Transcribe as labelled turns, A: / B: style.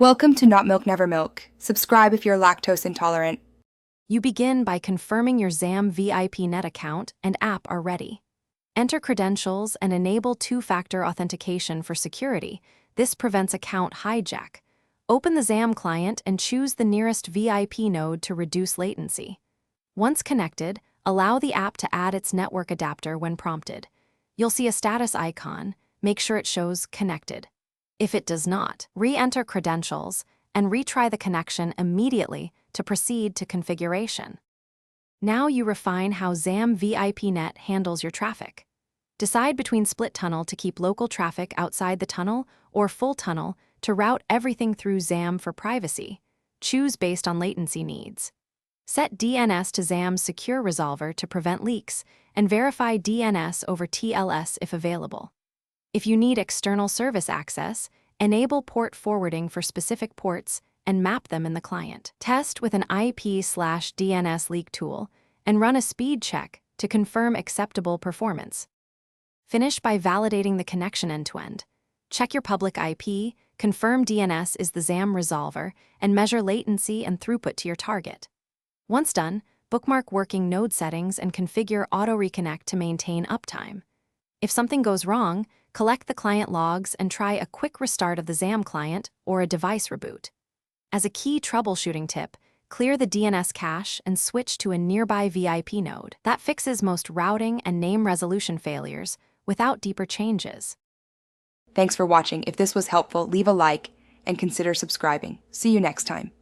A: Welcome to Not Milk Never Milk. Subscribe if you're lactose intolerant.
B: You begin by confirming your Zam Vip Net account and app are ready. Enter credentials and enable two-factor authentication for security. This prevents account hijack. Open the Zam client and choose the nearest VIP node to reduce latency. Once connected, allow the app to add its network adapter when prompted. You'll see a status icon. Make sure it shows connected. If it does not, re-enter credentials and retry the connection immediately to proceed to configuration. Now you refine how Zam Vip Net handles your traffic. Decide between split tunnel to keep local traffic outside the tunnel or full tunnel to route everything through Zam for privacy. Choose based on latency needs. Set DNS to Zam's secure resolver to prevent leaks and verify DNS over TLS if available. If you need external service access, enable port forwarding for specific ports and map them in the client. Test with an IP/DNS leak tool and run a speed check to confirm acceptable performance. Finish by validating the connection end-to-end. Check your public IP, confirm DNS is the Zam resolver, and measure latency and throughput to your target. Once done, bookmark working node settings and configure auto-reconnect to maintain uptime. If something goes wrong, collect the client logs and try a quick restart of the Zam client or a device reboot. As a key troubleshooting tip, clear the DNS cache and switch to a nearby VIP node. That fixes most routing and name resolution failures without deeper changes.
A: Thanks for watching. If this was helpful, leave a like and consider subscribing. See you next time.